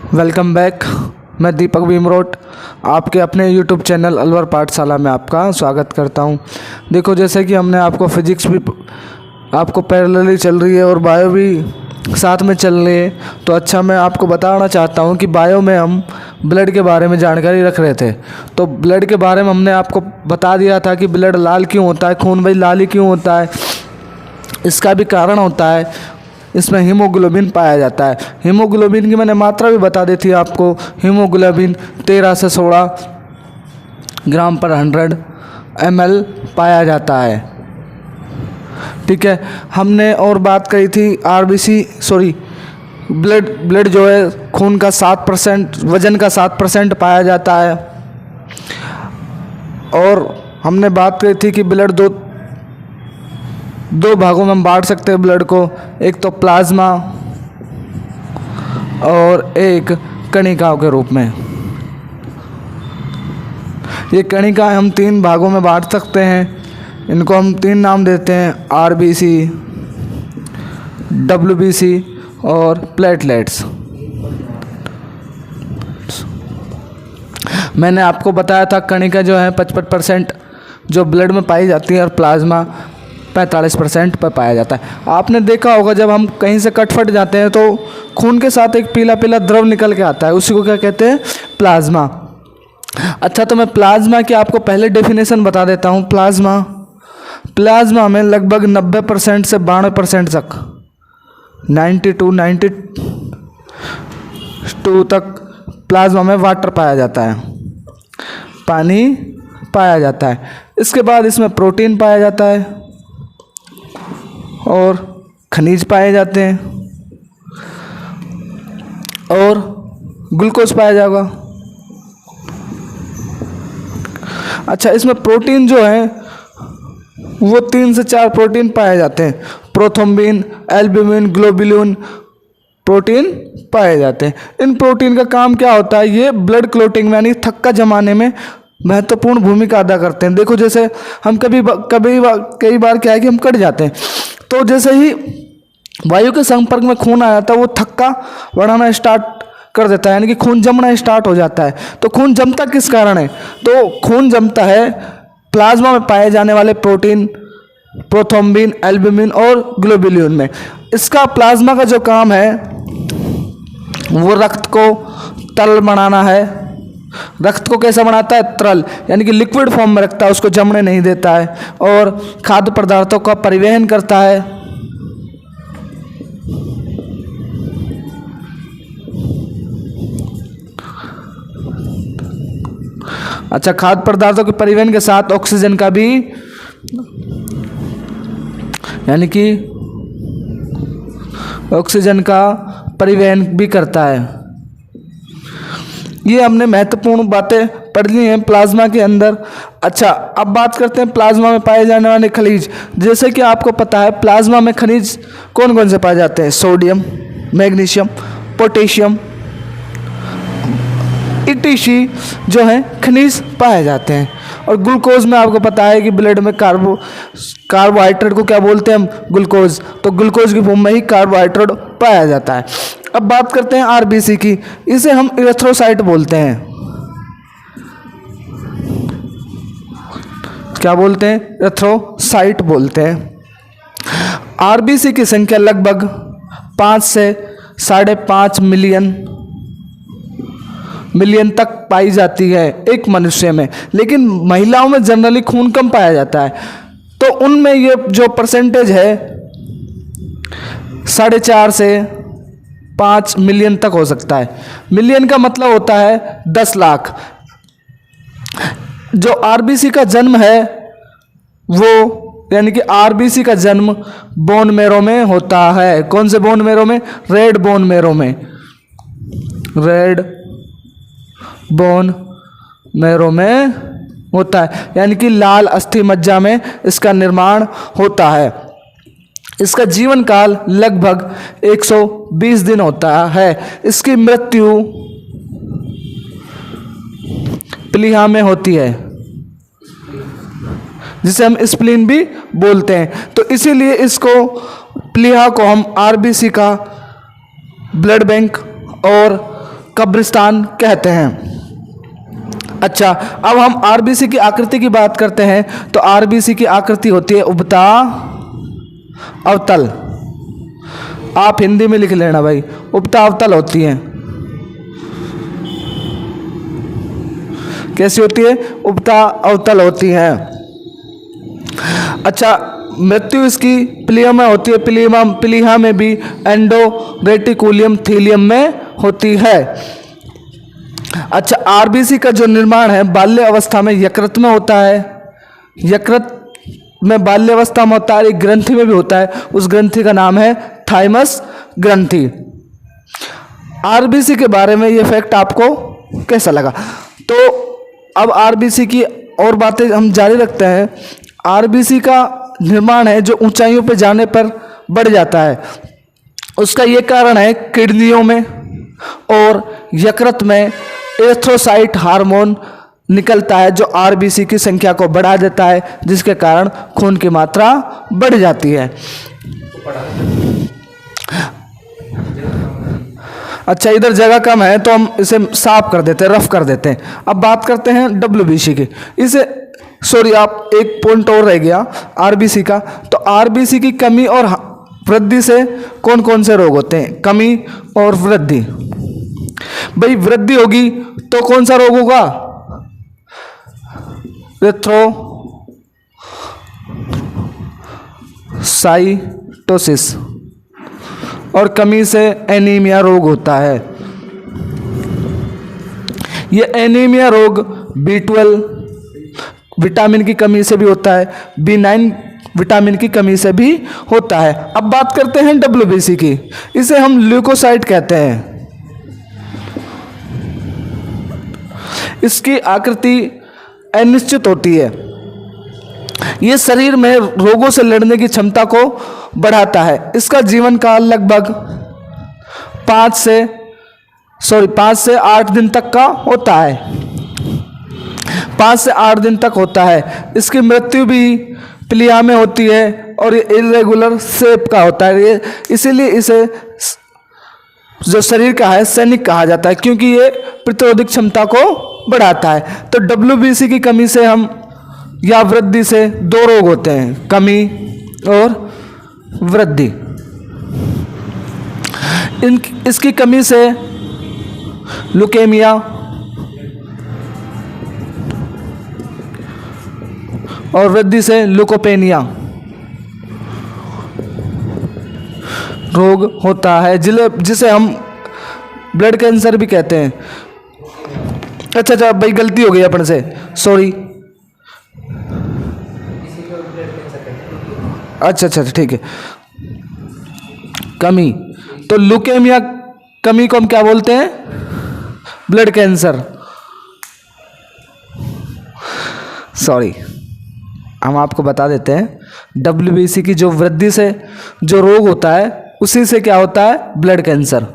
Welcome back. मैं दीपक भीमरोट आपके अपने यूट्यूब चैनल अलवर पाठशाला में आपका स्वागत करता हूं। देखो, जैसे कि हमने आपको फिजिक्स भी आपको पैरेलली चल रही है और बायो भी साथ में चल रही है, तो अच्छा मैं आपको बताना चाहता हूं कि बायो में हम ब्लड के बारे में जानकारी रख रहे थे। तो ब्लड के बारे में हमने आपको बता दिया था कि ब्लड लाल क्यों होता है, खून भाई लाल ही क्यों होता है। इसका भी कारण होता है, इसमें हीमोग्लोबिन पाया जाता है। हीमोग्लोबिन की मैंने मात्रा भी बता दी थी आपको। हीमोग्लोबिन 13 से 16 ग्राम पर 100 ml पाया जाता है। ठीक है, हमने और बात करी थी ब्लड जो है खून का 7%, वजन का 7% पाया जाता है। और हमने बात करी थी कि ब्लड दो भागों में हम बांट सकते हैं ब्लड को, एक तो प्लाज्मा और एक कणिकाओं के रूप में। ये कणिकाएं हम 3 भागों में बांट सकते हैं। इनको हम 3 नाम देते हैं, आरबीसी, डब्ल्यूबीसी और प्लेटलेट्स। मैंने आपको बताया था कणिका जो है 55% जो ब्लड में पाई जाती है और प्लाज्मा 45% पर पाया जाता है। आपने देखा होगा जब हम कहीं से कट फट जाते हैं तो खून के साथ एक पीला पीला द्रव निकल के आता है, उसी को क्या कहते हैं? प्लाज्मा। अच्छा, तो मैं प्लाज्मा की आपको पहले डेफिनेशन बता देता हूँ। प्लाज्मा में लगभग 90% से 92% तक 92 तक प्लाज्मा में वाटर पाया जाता है, पानी पाया जाता है। इसके बाद इसमें प्रोटीन पाया जाता है और खनिज पाए जाते हैं और ग्लूकोज पाया जाएगा। अच्छा, इसमें प्रोटीन जो है वो 3 से 4 प्रोटीन पाए जाते हैं। प्रोथ्रोम्बिन, एल्ब्यूमिन, ग्लोबुलिन प्रोटीन पाए जाते हैं। इन प्रोटीन का काम क्या होता है? ये ब्लड क्लॉटिंग में यानी थक्का जमाने में महत्वपूर्ण भूमिका अदा करते हैं। देखो, जैसे हम कई बार क्या है कि हम कट जाते हैं, तो जैसे ही वायु के संपर्क में खून आ जाता है वो थक्का बढ़ाना स्टार्ट कर देता है, यानी कि खून जमना स्टार्ट हो जाता है। तो खून जमता किस कारण है? तो खून जमता है प्लाज्मा में पाए जाने वाले प्रोटीन, प्रोथ्रोम्बिन, एल्ब्यूमिन और ग्लोबुलिन में। इसका प्लाज्मा का जो काम है वो रक्त को तरल बनाना है। रक्त को कैसा बनाता है? तरल, यानी कि लिक्विड फॉर्म में रखता है, उसको जमने नहीं देता है। और खाद्य पदार्थों का परिवहन करता है। अच्छा, खाद्य पदार्थों के परिवहन के साथ ऑक्सीजन का भी, यानी कि ऑक्सीजन का परिवहन भी करता है। ये हमने महत्वपूर्ण बातें पढ़ ली हैं प्लाज्मा के अंदर। अच्छा, अब बात करते हैं प्लाज्मा में पाए जाने वाले खनिज। जैसे कि आपको पता है प्लाज्मा में खनिज कौन कौन से पाए जाते हैं? सोडियम, मैग्नीशियम, पोटेशियम, ETC जो है खनिज पाए जाते हैं। और ग्लूकोज में आपको पता है कि ब्लड में कार्बोहाइड्रेट को क्या बोलते हैं हम? ग्लूकोज। तो ग्लूकोज की फॉर्म में ही कार्बोहाइड्रेट पाया जाता है। अब बात करते हैं आरबीसी की। इसे हम इरेथ्रोसाइट बोलते हैं। क्या बोलते हैं? इरेथ्रोसाइट बोलते हैं। आरबीसी की संख्या लगभग 5 से 5.5 मिलियन तक पाई जाती है एक मनुष्य में, लेकिन महिलाओं में जनरली खून कम पाया जाता है। तो उनमें ये जो परसेंटेज है 4.5 से 5 मिलियन तक हो सकता है। मिलियन का मतलब होता है 10 लाख। जो आरबीसी का जन्म है वो, यानी कि आरबीसी का जन्म बोन मैरो में होता है। कौन से बोन मैरो में? रेड बोन मैरो में। रेड बोन मैरो में होता है, यानी कि लाल अस्थि मज्जा में इसका निर्माण होता है। इसका जीवन काल लगभग 120 दिन होता है। इसकी मृत्यु प्लीहा में होती है, जिसे हम स्प्लीन भी बोलते हैं। तो इसीलिए इसको प्लीहा को हम आरबीसी का ब्लड बैंक और कब्रिस्तान कहते हैं। अच्छा, अब हम आरबीसी की आकृति की बात करते हैं तो आरबीसी की आकृति होती है उबता अवतल। आप हिंदी में लिख लेना भाई, उबता अवतल होती है। कैसी होती है? उबता अवतल होती है। अच्छा, मृत्यु इसकी प्लीहा में होती है, प्लीहा में भी एंडो रेटिकुलम थीलियम में होती है। अच्छा, आरबीसी का जो निर्माण है बाल्य अवस्था में यकृत में होता है, यकृत में बाल्य अवस्था में होता है, एक ग्रंथि में भी होता है, उस ग्रंथि का नाम है थाइमस ग्रंथि। आरबीसी के बारे में ये फैक्ट आपको कैसा लगा? तो अब आरबीसी की और बातें हम जारी रखते हैं। आरबीसी का निर्माण है जो ऊंचाइयों पर जाने पर बढ़ जाता है, उसका ये कारण है किडनियों में और यकृत में एरिथ्रोसाइट हार्मोन निकलता है जो आरबीसी की संख्या को बढ़ा देता है, जिसके कारण खून की मात्रा बढ़ जाती है। अच्छा, इधर जगह कम है तो हम इसे साफ कर देते हैं, रफ कर देते हैं। अब बात करते हैं डब्ल्यूबीसी की। इसे सॉरी, आप एक पॉइंट और रह गया आरबीसी का। तो आरबीसी की कमी और वृद्धि से कौन कौन से रोग होते हैं? कमी और वृद्धि। भाई वृद्धि होगी तो कौन सा रोग होगा? एरिथ्रोसाइटोसिस। और कमी से एनीमिया रोग होता है। ये एनीमिया रोग B12 विटामिन की कमी से भी होता है, B9 विटामिन की कमी से भी होता है। अब बात करते हैं डब्ल्यूबीसी की। इसे हम ल्यूकोसाइट कहते हैं। इसकी आकृति अनिश्चित होती है। ये शरीर में रोगों से लड़ने की क्षमता को बढ़ाता है। इसका जीवन काल लगभग 5 से 8 दिन तक का होता है। 5 से 8 दिन तक होता है। इसकी मृत्यु भी प्लीहा में होती है और ये इरेगुलर शेप का होता है। ये इसीलिए इसे जो शरीर का है सैनिक कहा जाता है, क्योंकि ये प्रतिरोधक क्षमता को बढ़ाता है। तो डब्ल्यूबीसी की कमी से हम या वृद्धि से 2 रोग होते हैं, कमी और वृद्धि। इसकी कमी से ल्यूकेमिया और वृद्धि से ल्यूकोपेनिया रोग होता है, जिसे हम ब्लड कैंसर भी कहते हैं। अच्छा भाई, गलती हो गई अपन से, सॉरी। अच्छा ठीक है। कमी, तो ल्यूकेमिया कमी को हम क्या बोलते हैं? Blood cancer. सॉरी, हम आपको बता देते हैं डब्ल्यूबीसी की जो वृद्धि से जो रोग होता है उसी से क्या होता है? Blood cancer.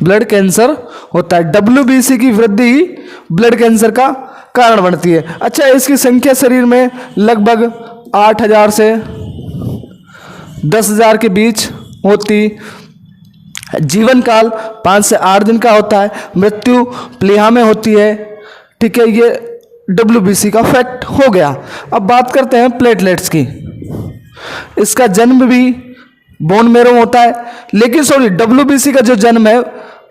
ब्लड कैंसर होता है। डब्ल्यूबीसी की वृद्धि ही ब्लड कैंसर का कारण बनती है। अच्छा, इसकी संख्या शरीर में लगभग 8,000 से 10,000 के बीच होती। जीवन काल 5 से 8 दिन का होता है। मृत्यु प्लीहा में होती है। ठीक है, ये डब्ल्यूबीसी का फैक्ट हो गया। अब बात करते हैं प्लेटलेट्स की। इसका जन्म भी बोन मैरो में होता है, लेकिन सॉरी, डब्ल्यूबीसी का जो जन्म है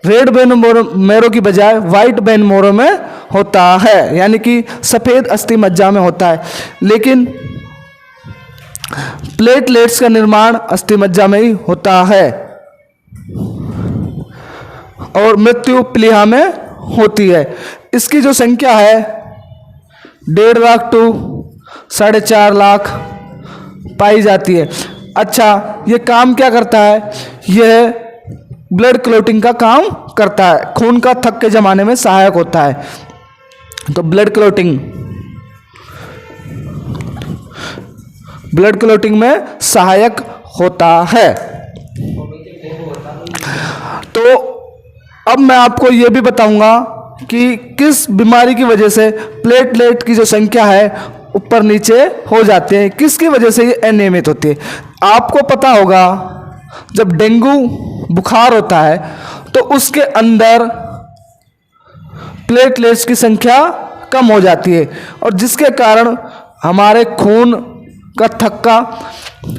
रेड बोन मैरो की बजाय वाइट बोन मैरो में होता है, यानी कि सफेद अस्थि मज्जा में होता है। लेकिन प्लेटलेट्स का निर्माण अस्थि मज्जा में ही होता है और मृत्यु प्लीहा में होती है। इसकी जो संख्या है 1.5 लाख to 4.5 लाख पाई जाती है। अच्छा, ये काम क्या करता है? यह ब्लड क्लॉटिंग का काम करता है, खून का थक्के जमाने में सहायक होता है। तो ब्लड क्लॉटिंग में सहायक होता है। तो अब मैं आपको यह भी बताऊंगा कि किस बीमारी की वजह से प्लेटलेट की जो संख्या है ऊपर नीचे हो जाते हैं, किसकी वजह से ये अनियमित होती है। आपको पता होगा जब डेंगू बुखार होता है तो उसके अंदर प्लेटलेट्स की संख्या कम हो जाती है और जिसके कारण हमारे खून का थक्का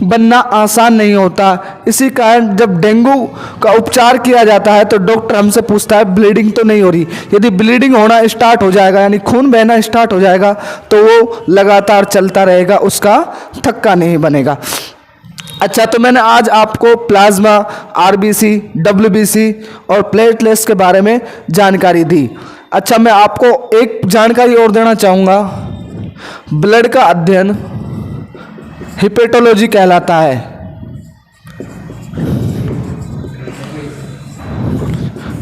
बनना आसान नहीं होता। इसी कारण जब डेंगू का उपचार किया जाता है तो डॉक्टर हमसे पूछता है ब्लीडिंग तो नहीं हो रही। यदि ब्लीडिंग होना स्टार्ट हो जाएगा यानी खून बहना स्टार्ट हो जाएगा तो वो लगातार चलता रहेगा, उसका थक्का नहीं बनेगा। अच्छा, तो मैंने आज आपको प्लाज्मा, आरबीसी, डब्ल्यूबीसी और प्लेटलेट्स के बारे में जानकारी दी। अच्छा, मैं आपको एक जानकारी और देना चाहूँगा। ब्लड का अध्ययन हिपेटोलॉजी कहलाता है।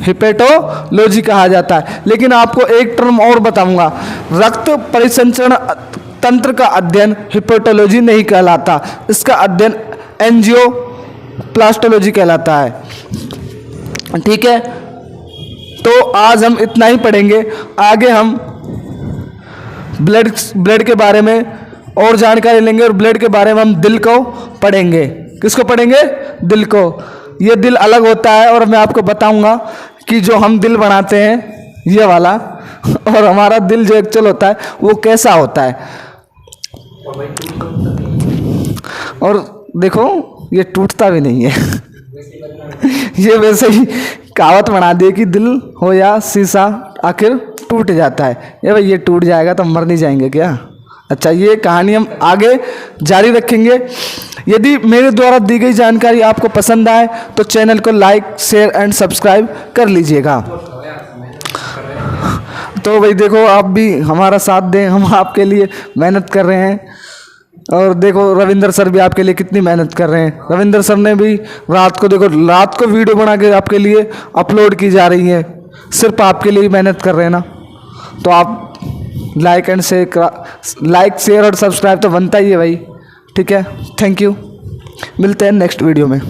हिपेटोलॉजी कहा जाता है। लेकिन आपको एक टर्म और बताऊंगा, रक्त परिसंचरण तंत्र का अध्ययन हिपेटोलॉजी नहीं कहलाता, इसका अध्ययन एंजियोप्लास्टोलॉजी कहलाता है। ठीक है, तो आज हम इतना ही पढ़ेंगे। आगे हम ब्लड के बारे में और जानकारी लेंगे और ब्लड के बारे में हम दिल को पढ़ेंगे। किसको पढ़ेंगे? दिल को। ये दिल अलग होता है और मैं आपको बताऊंगा कि जो हम दिल बनाते हैं ये वाला और हमारा दिल जो एक्चुअल होता है वो कैसा होता है। और देखो ये टूटता भी नहीं है ये वैसे ही कहावत बना दी कि दिल हो या शीशा आखिर टूट जाता है। ये भाई ये टूट जाएगा तो मर नहीं जाएंगे क्या? अच्छा, ये कहानी हम आगे जारी रखेंगे। यदि मेरे द्वारा दी गई जानकारी आपको पसंद आए तो चैनल को लाइक, शेयर एंड सब्सक्राइब कर लीजिएगा। तो भाई देखो, आप भी हमारा साथ दें, हम आपके लिए मेहनत कर रहे हैं। और देखो रविंदर सर भी आपके लिए कितनी मेहनत कर रहे हैं। रविंदर सर ने भी रात को वीडियो बना के आपके लिए अपलोड की जा रही है। सिर्फ आपके लिए ही मेहनत कर रहे हैं ना, तो आप लाइक शेयर और सब्सक्राइब तो बनता ही है भाई। ठीक है, थैंक यू, मिलते हैं नेक्स्ट वीडियो में।